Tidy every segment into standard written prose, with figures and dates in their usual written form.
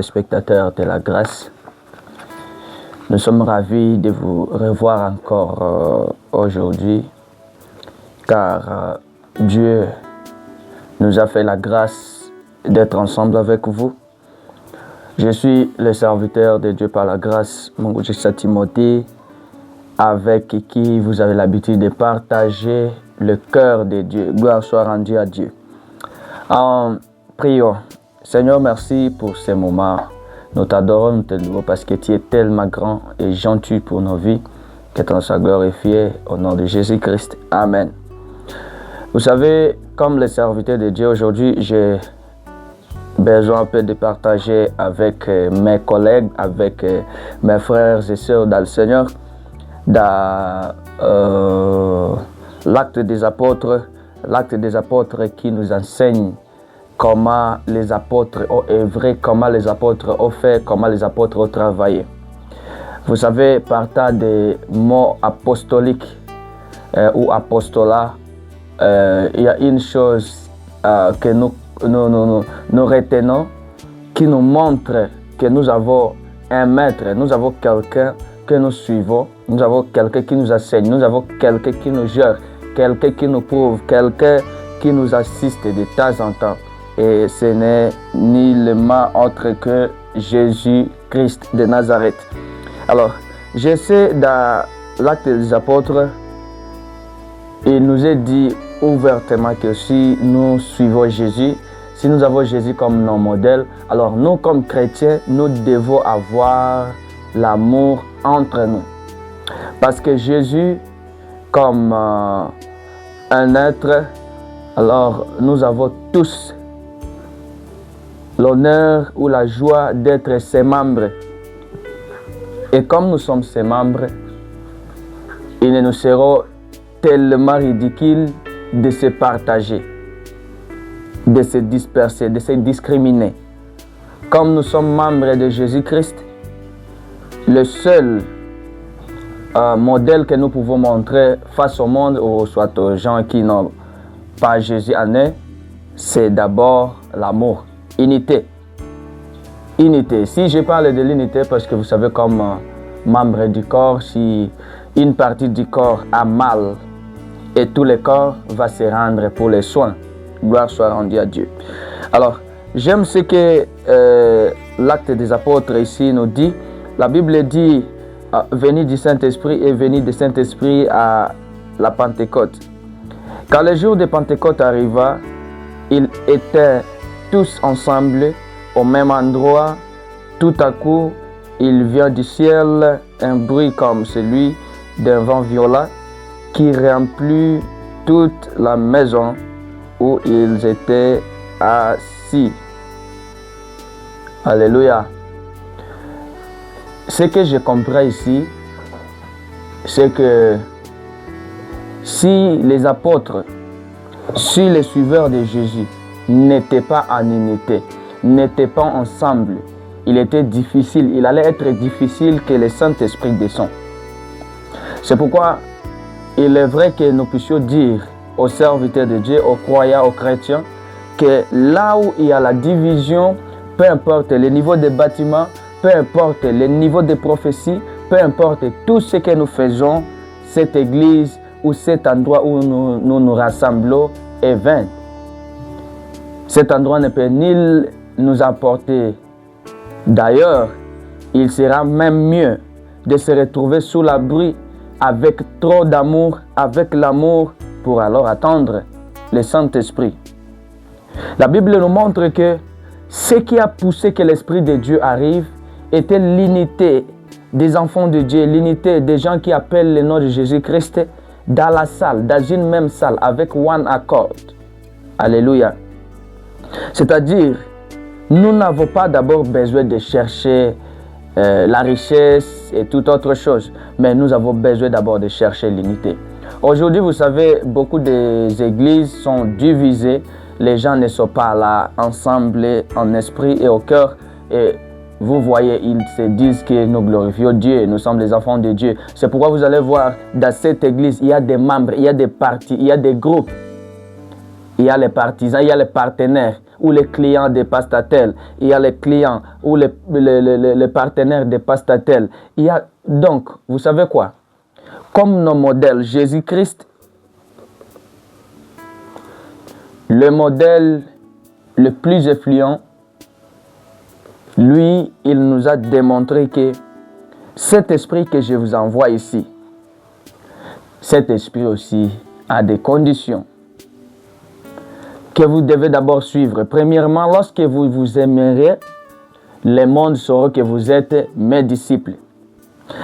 Spectateurs de la grâce, nous sommes ravis de vous revoir encore aujourd'hui, car Dieu nous a fait la grâce d'être ensemble avec vous. Je suis le serviteur de Dieu par la grâce, Mungujisa Timothée, avec qui vous avez l'habitude de partager le cœur de Dieu. Gloire soit rendue à Dieu. Prions. Seigneur, merci pour ces moments. Nous t'adorons, nous te louons parce que tu es tellement grand et gentil pour nos vies. Que ton soit glorifié au nom de Jésus-Christ. Amen. Vous savez, comme le serviteur de Dieu aujourd'hui, j'ai besoin un peu de partager avec mes collègues, avec mes frères et sœurs dans le Seigneur, dans l'acte des apôtres qui nous enseigne comment les apôtres ont œuvré, comment les apôtres ont fait, comment les apôtres ont travaillé. Vous savez, partant des mots apostoliques ou apostolat, il y a une chose que nous retenons qui nous montre que nous avons un maître, nous avons quelqu'un que nous suivons, nous avons quelqu'un qui nous enseigne, nous avons quelqu'un qui nous gère, quelqu'un qui nous prouve, quelqu'un qui nous assiste de temps en temps. Et ce n'est nullement autre que Jésus-Christ de Nazareth. Alors, je sais dans l'acte des apôtres, il nous est dit ouvertement que si nous suivons Jésus, si nous avons Jésus comme nos modèles, alors nous comme chrétiens, nous devons avoir l'amour entre nous. Parce que Jésus, comme un être, alors nous avons tous l'honneur ou la joie d'être ses membres. Et comme nous sommes ses membres, il nous sera tellement ridicule de se partager, de se disperser, de se discriminer. Comme nous sommes membres de Jésus-Christ, le seul modèle que nous pouvons montrer face au monde, ou soit aux gens qui n'ont pas Jésus en eux, c'est d'abord l'amour. Unité. Unité. Si je parle de l'unité, parce que vous savez, comme membre du corps, si une partie du corps a mal, et tout le corps va se rendre pour les soins. Gloire soit rendue à Dieu. Alors, j'aime ce que l'acte des apôtres ici nous dit. La Bible dit, venez du Saint-Esprit et venez du Saint-Esprit à la Pentecôte. Quand le jour de Pentecôte arriva, ils étaient tous ensemble au même endroit. Tout à coup, il vient du ciel un bruit comme celui d'un vent violent qui remplit toute la maison où ils étaient assis. Alléluia. Ce que je comprends ici, c'est que si les apôtres, si les suiveurs de Jésus n'étaient pas en unité, n'étaient pas ensemble, il allait être difficile que le Saint-Esprit descende. C'est pourquoi il est vrai que nous puissions dire aux serviteurs de Dieu, aux croyants, aux chrétiens, que là où il y a la division, peu importe le niveau de bâtiment, peu importe le niveau de prophétie, peu importe tout ce que nous faisons, cette église ou cet endroit où nous rassemblons est vain. Cet endroit ne peut ni nous apporter. D'ailleurs, il sera même mieux de se retrouver sous l'abri avec trop d'amour, avec l'amour, pour alors attendre le Saint-Esprit. La Bible nous montre que ce qui a poussé que l'Esprit de Dieu arrive était l'unité des enfants de Dieu, l'unité des gens qui appellent le nom de Jésus-Christ dans la salle, dans une même salle, avec one accord. Alléluia. C'est-à-dire, nous n'avons pas d'abord besoin de chercher la richesse et toute autre chose, mais nous avons besoin d'abord de chercher l'unité. Aujourd'hui, vous savez, beaucoup des églises sont divisées, les gens ne sont pas là ensemble en esprit et au cœur. Et vous voyez, ils se disent que nous glorifions Dieu, nous sommes les enfants de Dieu. C'est pourquoi vous allez voir, dans cette église, il y a des membres, il y a des partis, il y a des groupes. Il y a les partisans, il y a les partenaires. ou les clients des Pastatel. Il y a les clients ou les partenaires des Pastatel. Il y a donc, vous savez quoi? Comme nos modèles, Jésus-Christ, le modèle le plus influent, lui, il nous a démontré que cet esprit que je vous envoie ici, cet esprit aussi a des conditions que vous devez d'abord suivre. Premièrement, lorsque vous vous aimerez, le monde saura que vous êtes mes disciples.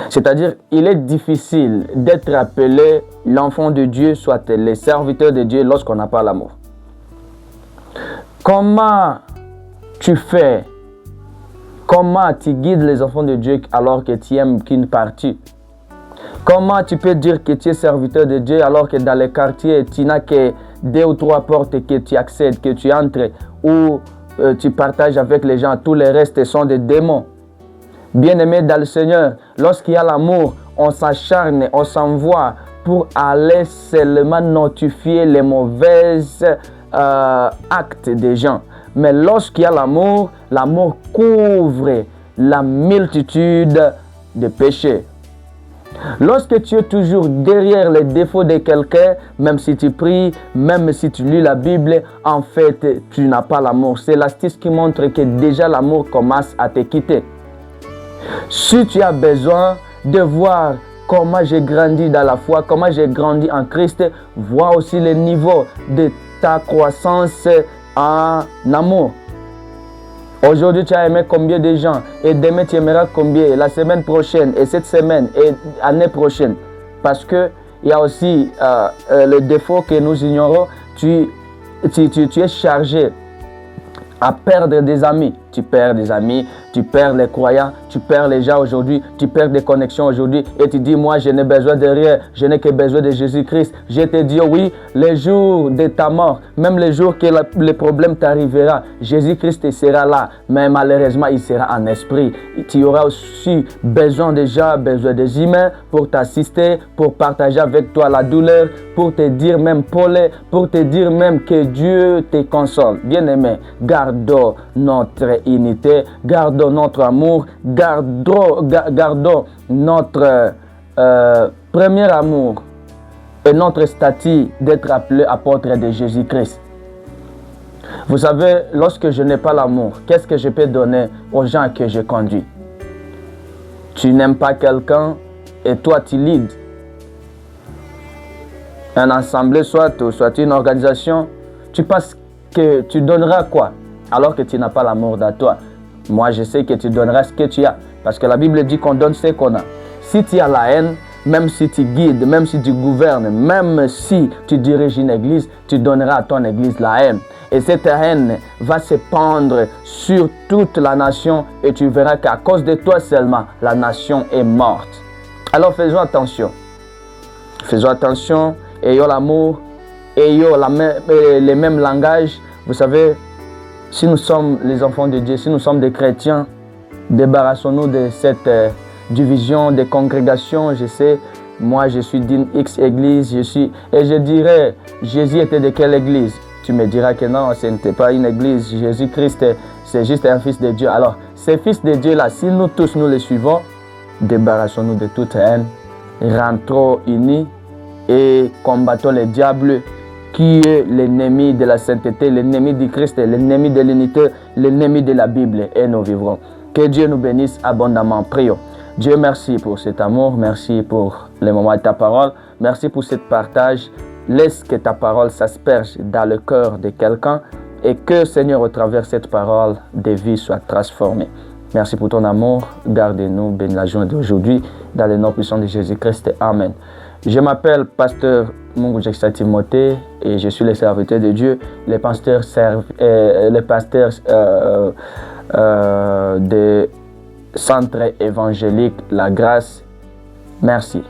C'est-à-dire, il est difficile d'être appelé l'enfant de Dieu, soit les serviteurs de Dieu, lorsqu'on n'a pas l'amour. Comment tu fais? Comment tu guides les enfants de Dieu alors que tu aimes qu'une partie? Comment tu peux dire que tu es serviteur de Dieu alors que dans les quartiers, tu n'as que 2 ou 3 portes que tu accèdes, que tu entres, ou tu partages avec les gens, tous les restes sont des démons. Bien-aimés dans le Seigneur, lorsqu'il y a l'amour, on s'acharne, on s'envoie pour aller seulement notifier les mauvais actes des gens. Mais lorsqu'il y a l'amour, l'amour couvre la multitude de péchés. Lorsque tu es toujours derrière les défauts de quelqu'un, même si tu pries, même si tu lis la Bible, en fait, tu n'as pas l'amour. C'est l'astuce qui montre que déjà l'amour commence à te quitter. Si tu as besoin de voir comment j'ai grandi dans la foi, comment j'ai grandi en Christ, vois aussi le niveau de ta croissance en amour. Aujourd'hui, tu as aimé combien de gens et demain, tu aimeras combien, la semaine prochaine et cette semaine et l'année prochaine. Parce qu'il y a aussi le défaut que nous ignorons. Tu es chargé à perdre des amis. Tu perds des amis, tu perds les croyants, tu perds les gens aujourd'hui, tu perds des connexions aujourd'hui et tu dis, moi je n'ai besoin de rien, je n'ai que besoin de Jésus-Christ. Je te dis, oui, les jours de ta mort, même les jours que le problème t'arrivera, Jésus-Christ sera là, mais malheureusement il sera en esprit. Tu auras aussi besoin des gens, besoin des humains pour t'assister, pour partager avec toi la douleur, pour te dire même Paul, pour te dire même que Dieu te console. Bien-aimé, gardons notre unité, gardons notre amour, gardons notre premier amour et notre statut d'être appelé apôtre de Jésus-Christ. Vous savez, lorsque je n'ai pas l'amour, qu'est-ce que je peux donner aux gens que je conduis? Tu n'aimes pas quelqu'un et toi tu leads un assemblée, soit une organisation, tu penses que tu donneras quoi alors que tu n'as pas l'amour dans toi? Moi, je sais que tu donneras ce que tu as. Parce que la Bible dit qu'on donne ce qu'on a. Si tu as la haine, même si tu guides, même si tu gouvernes, même si tu diriges une église, tu donneras à ton église la haine. Et cette haine va se pendre sur toute la nation et tu verras qu'à cause de toi seulement, la nation est morte. Alors faisons attention. Faisons attention, ayons l'amour, ayons les mêmes langages. Vous savez, si nous sommes les enfants de Dieu, si nous sommes des chrétiens, débarrassons-nous de cette division des congrégations. Je sais, moi je suis d'une X église, et je dirais, Jésus était de quelle église? Tu me diras que non, ce n'était pas une église. Jésus-Christ, c'est juste un fils de Dieu. Alors, ces fils de Dieu-là, si nous tous nous les suivons, débarrassons-nous de toute haine, rentrons unis et combattons le diable qui est l'ennemi de la sainteté, l'ennemi du Christ, l'ennemi de l'unité, l'ennemi de la Bible, et nous vivrons. Que Dieu nous bénisse abondamment. Prions. Dieu, merci pour cet amour, merci pour le moment de ta parole, merci pour ce partage. Laisse que ta parole s'asperge dans le cœur de quelqu'un et que, Seigneur, au travers de cette parole, des vies soient transformées. Merci pour ton amour. Gardez-nous, bénis la journée d'aujourd'hui, dans le nom puissant de Jésus-Christ. Amen. Je m'appelle Pasteur Mungu Jackson Timothée et je suis le serviteur de Dieu, le pasteur de Centre évangélique La Grâce. Merci.